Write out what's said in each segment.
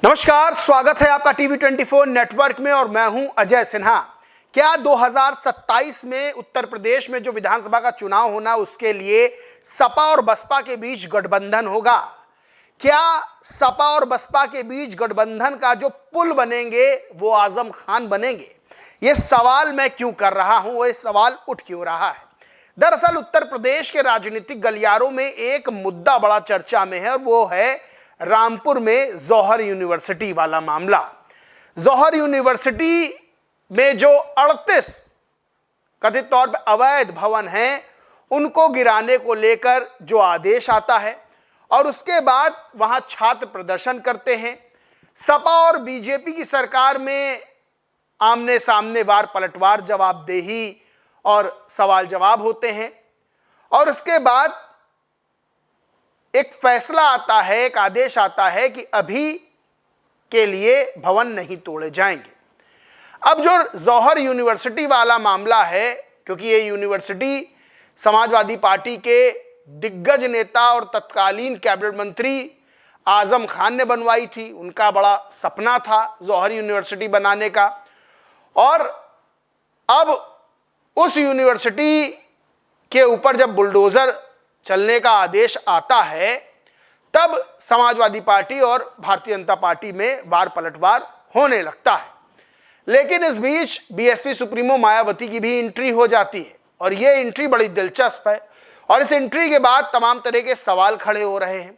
नमस्कार, स्वागत है आपका टीवी 24 नेटवर्क में और मैं हूं अजय सिन्हा। क्या 2027 में उत्तर प्रदेश में जो विधानसभा का चुनाव होना उसके लिए सपा और बसपा के बीच गठबंधन होगा? क्या सपा और बसपा के बीच गठबंधन का जो पुल बनेंगे वो आजम खान बनेंगे? ये सवाल मैं क्यों कर रहा हूं, वो सवाल उठ क्यों रहा है? दरअसल उत्तर प्रदेश के राजनीतिक गलियारों में एक मुद्दा बड़ा चर्चा में है और वो है रामपुर में जौहर यूनिवर्सिटी वाला मामला। जौहर यूनिवर्सिटी में जो 38 कथित तौर पर अवैध भवन हैं उनको गिराने को लेकर जो आदेश आता है और उसके बाद वहां छात्र प्रदर्शन करते हैं। सपा और बीजेपी की सरकार में आमने सामने वार पलटवार जवाबदेही और सवाल जवाब होते हैं और उसके बाद एक फैसला आता है, एक आदेश आता है कि अभी के लिए भवन नहीं तोड़े जाएंगे। अब जो जौहर यूनिवर्सिटी वाला मामला है, क्योंकि ये यूनिवर्सिटी समाजवादी पार्टी के दिग्गज नेता और तत्कालीन कैबिनेट मंत्री आजम खान ने बनवाई थी, उनका बड़ा सपना था जौहर यूनिवर्सिटी बनाने का। और अब उस यूनिवर्सिटी के ऊपर जब बुलडोजर चलने का आदेश आता है तब समाजवादी पार्टी और भारतीय जनता पार्टी में वार पलटवार होने लगता है। लेकिन इस बीच बीएसपी सुप्रीमो मायावती की भी एंट्री हो जाती है और ये एंट्री बड़ी दिलचस्प है और इस एंट्री के बाद तमाम तरह के सवाल खड़े हो रहे हैं।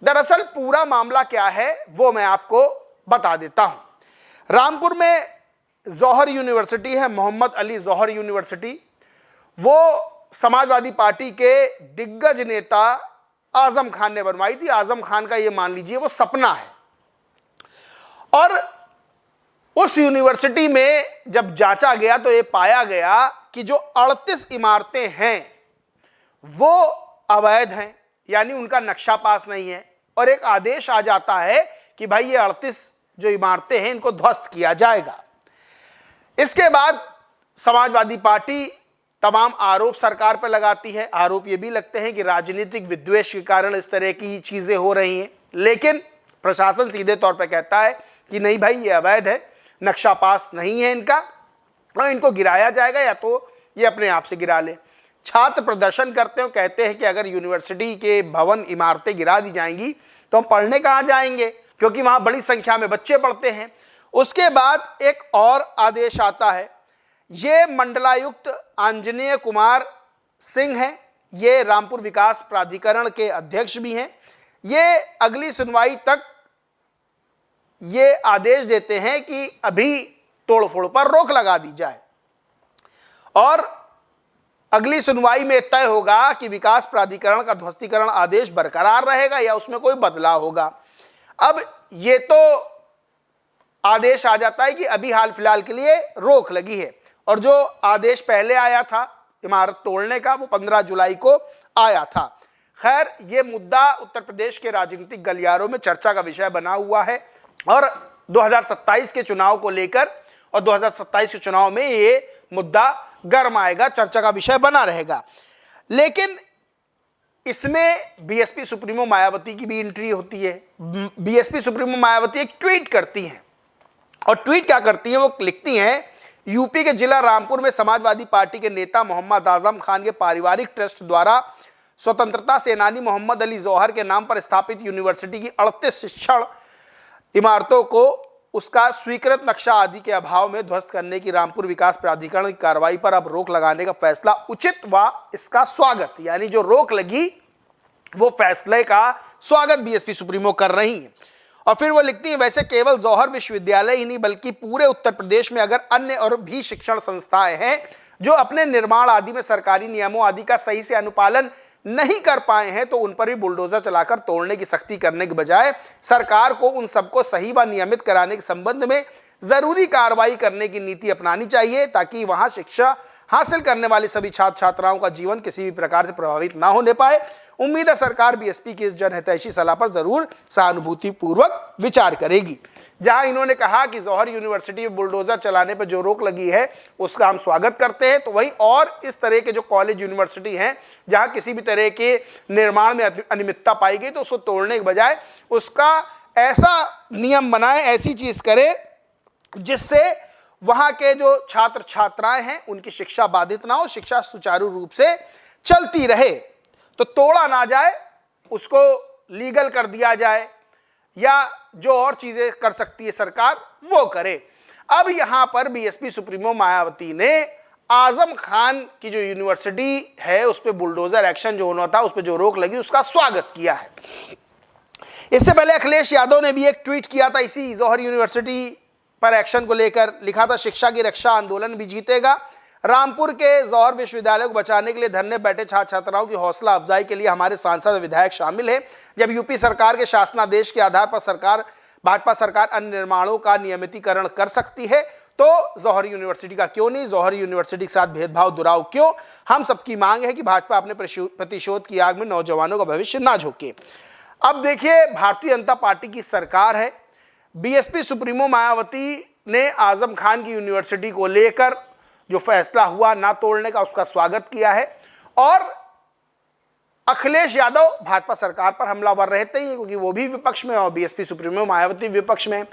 दरअसल पूरा मामला क्या है वो मैं आपको बता देता हूं। रामपुर में जौहर यूनिवर्सिटी है, मोहम्मद अली जौहर यूनिवर्सिटी। वो समाजवादी पार्टी के दिग्गज नेता आजम खान ने बनवाई थी। आजम खान का ये मान लीजिए वो सपना है। और उस यूनिवर्सिटी में जब जांचा गया तो ये पाया गया कि जो 38 इमारतें हैं वो अवैध हैं, यानी उनका नक्शा पास नहीं है और एक आदेश आ जाता है कि भाई ये 38 जो इमारतें हैं इनको ध्वस्त किया जाएगा। इसके बाद समाजवादी पार्टी तमाम आरोप सरकार पर लगाती है। आरोप ये भी लगते हैं कि राजनीतिक विद्वेष के कारण इस तरह की चीजें हो रही हैं, लेकिन प्रशासन सीधे तौर पर कहता है कि नहीं भाई ये अवैध है, नक्शा पास नहीं है इनका और इनको गिराया जाएगा या तो ये अपने आप से गिरा ले। छात्र प्रदर्शन करते हैं, कहते हैं कि अगर यूनिवर्सिटी के भवन इमारतें गिरा दी जाएंगी तो हम पढ़ने कहाँ जाएंगे, क्योंकि वहाँ बड़ी संख्या में बच्चे पढ़ते हैं। उसके बाद एक और आदेश आता है। ये मंडलायुक्त आंजनेय कुमार सिंह हैं, ये रामपुर विकास प्राधिकरण के अध्यक्ष भी हैं। ये अगली सुनवाई तक ये आदेश देते हैं कि अभी तोड़फोड़ पर रोक लगा दी जाए और अगली सुनवाई में तय होगा कि विकास प्राधिकरण का ध्वस्तीकरण आदेश बरकरार रहेगा या उसमें कोई बदलाव होगा। अब ये तो आदेश आ जाता है कि अभी हाल फिलहाल के लिए रोक लगी है और जो आदेश पहले आया था इमारत तोड़ने का वो 15 जुलाई को आया था। खैर ये मुद्दा उत्तर प्रदेश के राजनीतिक गलियारों में चर्चा का विषय बना हुआ है और 2027 के चुनाव को लेकर और 2027 के चुनाव में ये मुद्दा गर्म आएगा, चर्चा का विषय बना रहेगा। लेकिन इसमें बीएसपी सुप्रीमो मायावती की भी एंट्री होती है। बीएसपी सुप्रीमो मायावती एक ट्वीट करती हैं और ट्वीट क्या करती हैं, वो लिखती हैं, यूपी के जिला रामपुर में समाजवादी पार्टी के नेता मोहम्मद आजम खान के पारिवारिक ट्रस्ट द्वारा स्वतंत्रता सेनानी मोहम्मद अली जौहर के नाम पर स्थापित यूनिवर्सिटी की 38 शिक्षण इमारतों को उसका स्वीकृत नक्शा आदि के अभाव में ध्वस्त करने की रामपुर विकास प्राधिकरण की कार्रवाई पर अब रोक लगाने का फैसला उचित व इसका स्वागत, यानी जो रोक लगी वो फैसले का स्वागत बीएसपी सुप्रीमो कर रही है। और फिर वो लिखती है, वैसे केवल जौहर विश्वविद्यालय ही नहीं बल्कि पूरे उत्तर प्रदेश में अगर अन्य और भी शिक्षण संस्थाएं हैं जो अपने निर्माण आदि में सरकारी नियमों आदि का सही से अनुपालन नहीं कर पाए हैं तो उन पर भी बुलडोजर चलाकर तोड़ने की सख्ती करने के बजाय सरकार को उन सबको सही व नियमित कराने के संबंध में जरूरी कार्रवाई करने की नीति अपनानी चाहिए ताकि वहां शिक्षा हासिल करने वाले सभी छात्र छात्राओं का जीवन किसी भी प्रकार से प्रभावित ना होने पाए। उम्मीद है सरकार बीएसपी की इस जनहितैषी सलाह पर जरूर सहानुभूति पूर्वक विचार करेगी। जहां इन्होंने कहा कि जौहर यूनिवर्सिटी में बुलडोजर चलाने पर जो रोक लगी है उसका हम स्वागत करते हैं, तो वही और इस तरह के जो कॉलेज यूनिवर्सिटी हैं जहां किसी भी तरह के निर्माण में अनियमितता पाई गई तो उसको तोड़ने के बजाय उसका ऐसा नियम बनाए, ऐसी चीज करे जिससे वहां के जो छात्र छात्राएं हैं उनकी शिक्षा बाधित ना हो, शिक्षा सुचारू रूप से चलती रहे। तो तोड़ा ना जाए, उसको लीगल कर दिया जाए, या जो और चीजें कर सकती है सरकार वो करे। अब यहां पर बीएसपी सुप्रीमो मायावती ने आजम खान की जो यूनिवर्सिटी है उस पर बुलडोजर एक्शन जो होना था, उस पर जो रोक लगी, उसका स्वागत किया है। इससे पहले अखिलेश यादव ने भी एक ट्वीट किया था इसी जौहर यूनिवर्सिटी पर एक्शन को लेकर, लिखा था शिक्षा की रक्षा आंदोलन भी जीतेगा। रामपुर के जौहर विश्वविद्यालय को बचाने के लिए धरने बैठे छात्र छात्राओं की हौसला अफजाई के लिए हमारे सांसद विधायक शामिल हैं। जब यूपी सरकार के शासनादेश के आधार पर भाजपा सरकार अन्य निर्माणों का नियमितीकरण कर सकती है तो जौहर यूनिवर्सिटी का क्यों नहीं? जौहर यूनिवर्सिटी के साथ भेदभाव दुराव क्यों? हम सबकी मांग है कि भाजपा अपने प्रतिशोध की आग में नौजवानों का भविष्य ना झोंके। अब देखिए, भारतीय जनता पार्टी की सरकार है, बीएसपी सुप्रीमो मायावती ने आजम खान की यूनिवर्सिटी को लेकर जो फैसला हुआ ना तोड़ने का, उसका स्वागत किया है। और अखिलेश यादव भाजपा सरकार पर हमलावर रहते ही, क्योंकि वो भी विपक्ष में और बीएसपी सुप्रीमो मायावती विपक्ष में।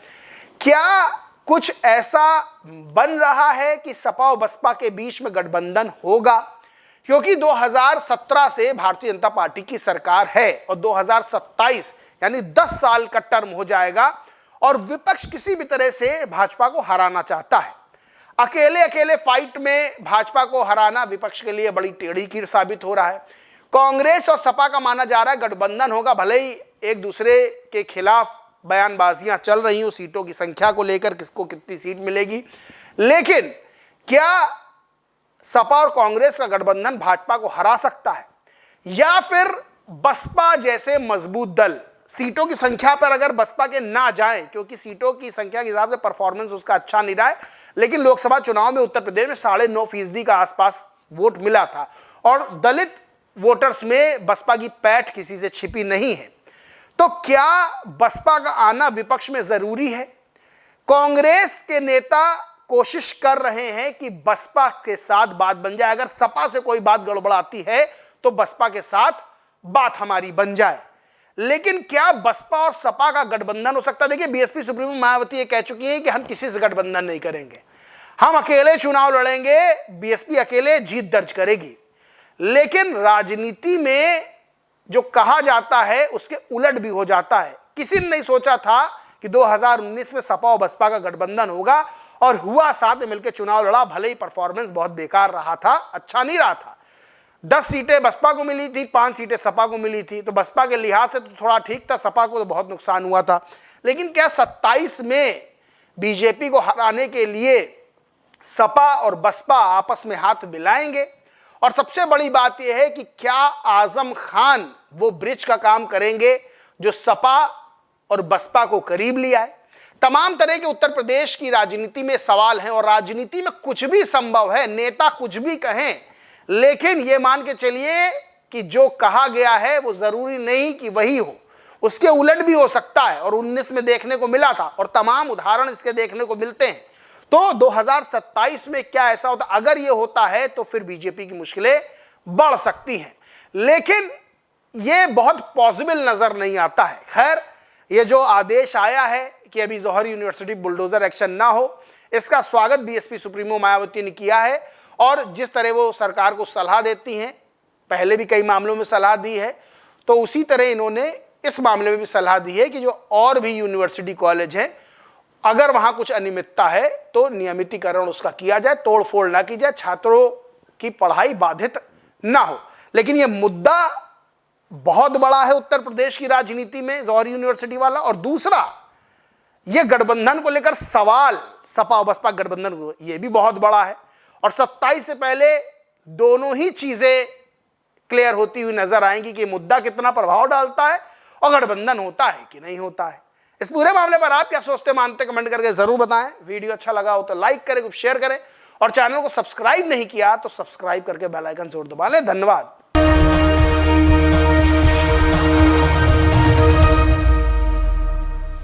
क्या कुछ ऐसा बन रहा है कि सपा और बसपा के बीच में गठबंधन होगा? क्योंकि 2017 से भारतीय जनता पार्टी की सरकार है और 2027 यानी 10 साल का टर्म हो जाएगा और विपक्ष किसी भी तरह से भाजपा को हराना चाहता है। अकेले अकेले फाइट में भाजपा को हराना विपक्ष के लिए बड़ी टेढ़ी कीर साबित हो रहा है। कांग्रेस और सपा का माना जा रहा है गठबंधन होगा, भले ही एक दूसरे के खिलाफ बयानबाजियां चल रही हूं सीटों की संख्या को लेकर, किसको कितनी सीट मिलेगी, लेकिन क्या सपा और कांग्रेस का गठबंधन भाजपा को हरा सकता है? या फिर बसपा जैसे मजबूत दल सीटों की संख्या पर अगर बसपा के ना जाएं, क्योंकि सीटों की संख्या के हिसाब से परफॉर्मेंस उसका अच्छा नहीं रहा है, लेकिन लोकसभा चुनाव में उत्तर प्रदेश में 9.5% का आसपास वोट मिला था और दलित वोटर्स में बसपा की पैठ किसी से छिपी नहीं है। तो क्या बसपा का आना विपक्ष में जरूरी है? कांग्रेस के नेता कोशिश कर रहे हैं कि बसपा के साथ बात बन जाए, अगर सपा से कोई बात गड़बड़ाती है तो बसपा के साथ बात हमारी बन जाए। लेकिन क्या बसपा और सपा का गठबंधन हो सकता है? देखिए, बीएसपी सुप्रीमो मायावती ये कह चुकी है कि हम किसी से गठबंधन नहीं करेंगे, हम अकेले चुनाव लड़ेंगे, बीएसपी अकेले जीत दर्ज करेगी। लेकिन राजनीति में जो कहा जाता है उसके उलट भी हो जाता है। किसी ने नहीं सोचा था कि 2019 में सपा और बसपा का गठबंधन होगा और हुआ, साथ में मिलकर चुनाव लड़ा, भले ही परफॉर्मेंस बहुत बेकार रहा था, अच्छा नहीं रहा था। 10 सीटें बसपा को मिली थी, 5 सीटें सपा को मिली थी, तो बसपा के लिहाज से तो थोड़ा ठीक था, सपा को तो बहुत नुकसान हुआ था। लेकिन क्या 27 में बीजेपी को हराने के लिए सपा और बसपा आपस में हाथ मिलाएंगे? और सबसे बड़ी बात यह है कि क्या आजम खान वो ब्रिज का काम करेंगे जो सपा और बसपा को करीब लिया है? तमाम तरह के उत्तर प्रदेश की राजनीति में सवाल हैं और राजनीति में कुछ भी संभव है, नेता कुछ भी कहें, लेकिन ये मान के चलिए कि जो कहा गया है वो जरूरी नहीं कि वही हो, उसके उलट भी हो सकता है। और 19 में देखने को मिला था और तमाम उदाहरण इसके देखने को मिलते हैं। तो 2027 में क्या ऐसा होता? अगर ये होता है तो फिर बीजेपी की मुश्किलें बढ़ सकती हैं, लेकिन ये बहुत पॉसिबल नजर नहीं आता है। खैर, ये जो आदेश आया है कि अभी जौहर यूनिवर्सिटी बुलडोजर एक्शन ना हो, इसका स्वागत बीएसपी सुप्रीमो मायावती ने किया है। और जिस तरह वो सरकार को सलाह देती हैं, पहले भी कई मामलों में सलाह दी है, तो उसी तरह इन्होंने इस मामले में भी सलाह दी है कि जो और भी यूनिवर्सिटी कॉलेज हैं, अगर वहां कुछ अनियमितता है तो नियमितीकरण उसका किया जाए, तोड़फोड़ ना की जाए, छात्रों की पढ़ाई बाधित ना हो। लेकिन यह मुद्दा बहुत बड़ा है उत्तर प्रदेश की राजनीति में, जौहर यूनिवर्सिटी वाला। और दूसरा, यह गठबंधन को लेकर सवाल, सपा और बसपा गठबंधन को, यह भी बहुत बड़ा है। और 27 से पहले दोनों ही चीजें क्लियर होती हुई नजर आएंगी कि मुद्दा कितना प्रभाव डालता है और गठबंधन होता है कि नहीं होता है। इस पूरे मामले पर आप क्या सोचते मानते, कमेंट करके जरूर बताएं। वीडियो अच्छा लगा हो तो लाइक करें, शेयर करें और चैनल को सब्सक्राइब नहीं किया तो सब्सक्राइब करके बेल आइकन जरूर दबा लें। धन्यवाद।